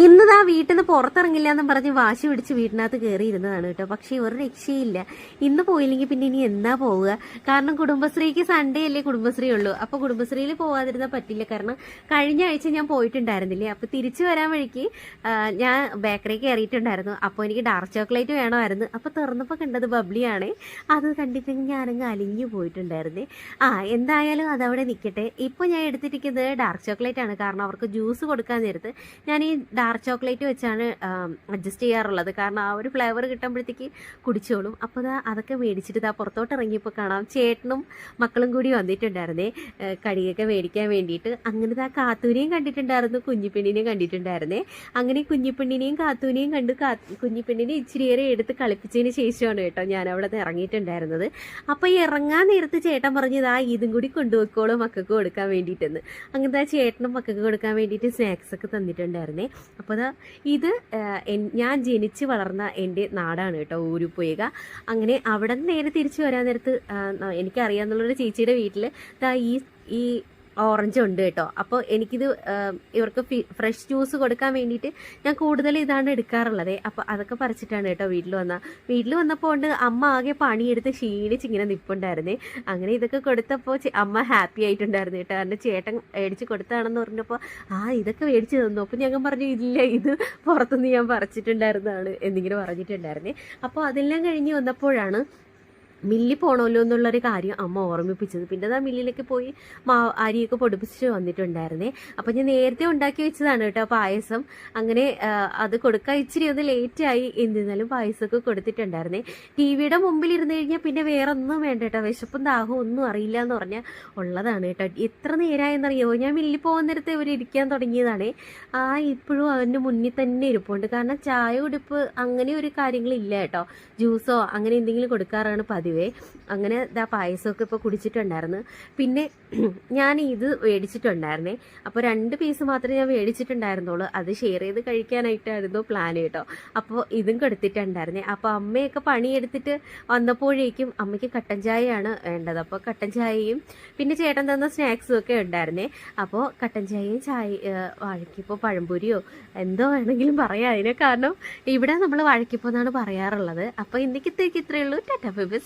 ഇന്നതാ വീട്ടിൽ നിന്ന് പുറത്തിറങ്ങില്ല എന്നും പറഞ്ഞ് വാശി പിടിച്ച് വീട്ടിനകത്ത് കയറിയിരുന്നതാണ് കേട്ടോ. പക്ഷെ ഒരു രക്ഷയില്ല. ഇന്ന് പോയില്ലെങ്കിൽ പിന്നെ ഇനി എന്നാ പോവുക? കാരണം കുടുംബശ്രീക്ക് സൺഡേ അല്ലേ കുടുംബശ്രീ ഉള്ളൂ. അപ്പൊ കുടുംബശ്രീയിൽ പോവാതിരുന്നാൽ പറ്റില്ല. കാരണം കഴിഞ്ഞ ആഴ്ച ഞാൻ പോയിട്ടുണ്ടായിരുന്നില്ലേ. അപ്പൊ തിരിച്ചു വരാൻ വഴിക്ക് ഞാൻ ബേക്കറി കയറിയിട്ടുണ്ടായിരുന്നു. അപ്പോൾ എനിക്ക് ഡാർക്ക് ചോക്ലേറ്റ് വേണമായിരുന്നു. അപ്പൊ തുറന്നപ്പോൾ കണ്ടത് ബബ്ലിയാണേ. അത് കണ്ടിട്ട് ഞാനങ്ങ് അലിഞ്ഞു പോയിട്ടുണ്ടായിരുന്നേ. എന്തായാലും അതവിടെ നിൽക്കട്ടെ. ഇപ്പൊ ഞാൻ എടുത്തിരിക്കുന്നത് ഡാർക്ക് ചോക്ലേറ്റ് ആണ്. കാരണം അവർക്ക് ജ്യൂസ് കൊടുക്കാൻ നേരത്ത് ഞാൻ ഈ ഡാർക്ക് ചോക്ലേറ്റ് വെച്ചാണ് അഡ്ജസ്റ്റ് ചെയ്യാറുള്ളത്. കാരണം ആ ഒരു ഫ്ലേവർ കിട്ടുമ്പോഴത്തേക്ക് കുടിച്ചോളും. അപ്പോൾ അതൊക്കെ മേടിച്ചിട്ട് പുറത്തോട്ട് ഇറങ്ങിയപ്പോൾ കാണാം ചേട്ടനും മക്കളും കൂടി വന്നിട്ടുണ്ടായിരുന്നേ കടിയൊക്കെ മേടിക്കാൻ വേണ്ടിയിട്ട്. അങ്ങനെ കാത്തൂനെയും കണ്ടിട്ടുണ്ടായിരുന്നു, കുഞ്ഞിപ്പെണ്ണിനെയും കണ്ടിട്ടുണ്ടായിരുന്നേ. അങ്ങനെ കുഞ്ഞിപ്പെണ്ണിനെയും കാത്തൂനെയും കണ്ട് കുഞ്ഞിപ്പെണ്ണിനെ ഇച്ചിരിയേറെ എടുത്ത് കളിപ്പിച്ചതിന് ശേഷമാണ് കേട്ടോ ഞാൻ അവിടെ നിന്ന് ഇറങ്ങിയിട്ടുണ്ടായിരുന്നത്. അപ്പോൾ ഇറങ്ങാൻ നേരത്ത് ചേട്ടൻ പറഞ്ഞത് ഇതും കൂടി കൊണ്ടുപോയിക്കോളും മക്കൾക്ക് കൊടുക്കാൻ വേണ്ടിയിട്ടെന്ന്. അങ്ങനത്തെ ചേട്ടനും മക്കൾക്ക് കൊടുക്കാൻ വേണ്ടിയിട്ട് സ്നാക്സ് ഒക്കെ തന്നിട്ടുണ്ടായിരുന്നേ. അപ്പോൾ ഇത് ഞാൻ ജനിച്ച് വളർന്ന എൻ്റെ നാടാണ് കേട്ടോ, ഊരുപുഴ. അങ്ങനെ അവിടെ നിന്ന് നേരെ തിരിച്ചു വരാൻ നേരത്ത് എനിക്കറിയാമെന്നുള്ളൊരു ചേച്ചിയുടെ വീട്ടിൽ ഈ ഓറഞ്ച് ഉണ്ട് കേട്ടോ. അപ്പോൾ എനിക്കിത് ഇവർക്ക് ഫ്രഷ് ജ്യൂസ് കൊടുക്കാൻ വേണ്ടിയിട്ട് ഞാൻ കൂടുതൽ ഇതാണ് എടുക്കാറുള്ളത്. അപ്പോൾ അതൊക്കെ പറിച്ചിട്ടാണ് കേട്ടോ വീട്ടിൽ വന്നപ്പോൾ ഉണ്ട് അമ്മ ആകെ പണിയെടുത്ത് ക്ഷീണിച്ച് ഇങ്ങനെ നിൽപ്പുണ്ടായിരുന്നേ. അങ്ങനെ ഇതൊക്കെ കൊടുത്തപ്പോൾ അമ്മ ഹാപ്പി ആയിട്ടുണ്ടായിരുന്നു കേട്ടോ. കാരണം ചേട്ടൻ മേടിച്ച് കൊടുത്താണെന്ന് പറഞ്ഞപ്പോൾ ഇതൊക്കെ മേടിച്ച് തന്നു. അപ്പോൾ ഞങ്ങൾ പറഞ്ഞു ഇല്ല, ഇത് പുറത്തുനിന്ന് ഞാൻ പറിച്ചിട്ടുണ്ടായിരുന്നതാണ് എന്നിങ്ങനെ പറഞ്ഞിട്ടുണ്ടായിരുന്നേ. അപ്പോൾ അതെല്ലാം കഴിഞ്ഞ് വന്നപ്പോഴാണ് മില്ലിൽ പോകണമല്ലോ എന്നുള്ളൊരു കാര്യം അമ്മ ഓർമ്മിപ്പിച്ചത്. പിന്നെ മില്ലിലേക്ക് പോയി അരിയൊക്കെ പൊടിപ്പിച്ച് വന്നിട്ടുണ്ടായിരുന്നേ. അപ്പം ഞാൻ നേരത്തെ ഉണ്ടാക്കി വെച്ചതാണ് കേട്ടോ പായസം. അങ്ങനെ അത് കൊടുക്കാൻ ഇച്ചിരി ഒന്ന് ലേറ്റായി. എന്നിരുന്നാലും പായസമൊക്കെ കൊടുത്തിട്ടുണ്ടായിരുന്നേ. ടി വിയുടെ മുമ്പിൽ ഇരുന്ന് കഴിഞ്ഞാൽ പിന്നെ വേറെ ഒന്നും വേണ്ട കേട്ടോ. വിശപ്പും ദാഹവും ഒന്നും അറിയില്ല എന്ന് പറഞ്ഞാൽ ഉള്ളതാണ് കേട്ടോ. എത്ര നേരമായെന്നറിയോ ഞാൻ മില്ലിൽ പോകുന്ന നേരത്തെ ഇവർ ഇരിക്കാൻ തുടങ്ങിയതാണേ. ഇപ്പോഴും അതിൻ്റെ മുന്നിൽ തന്നെ ഇരിപ്പുണ്ട്. കാരണം ചായ കുടിപ്പ് അങ്ങനെ ഒരു കാര്യങ്ങളില്ല കേട്ടോ. ജ്യൂസോ അങ്ങനെ എന്തെങ്കിലും കൊടുക്കാറാണ് പതിവ്. അങ്ങനെ പായസമൊക്കെ ഇപ്പോൾ കുടിച്ചിട്ടുണ്ടായിരുന്നു. പിന്നെ ഞാൻ ഇത് മേടിച്ചിട്ടുണ്ടായിരുന്നേ. അപ്പോൾ 2 പീസ് മാത്രമേ ഞാൻ മേടിച്ചിട്ടുണ്ടായിരുന്നുള്ളൂ. അത് ഷെയർ ചെയ്ത് കഴിക്കാനായിട്ടായിരുന്നു പ്ലാൻ കേട്ടോ. അപ്പോൾ ഇതും കൊടുത്തിട്ടുണ്ടായിരുന്നേ. അപ്പോൾ അമ്മയൊക്കെ പണിയെടുത്തിട്ട് വന്നപ്പോഴേക്കും അമ്മയ്ക്ക് കട്ടൻ ചായയാണ് വേണ്ടത്. അപ്പോൾ കട്ടൻ ചായയും പിന്നെ ചേട്ടൻ തന്ന സ്നാക്സും ഒക്കെ ഉണ്ടായിരുന്നേ. അപ്പോൾ കട്ടൻ ചായയും വാഴക്കിപ്പോൾ പഴംപൊരിയോ എന്തോ വേണമെങ്കിലും പറയാം അതിനെ. കാരണം ഇവിടെ നമ്മൾ വാഴക്കിപ്പോൾ എന്നാണ് പറയാറുള്ളത്. അപ്പോൾ ഇന്നേക്കത്തേക്ക് ഇത്രയേ ഉള്ളൂ. Tata bye bye.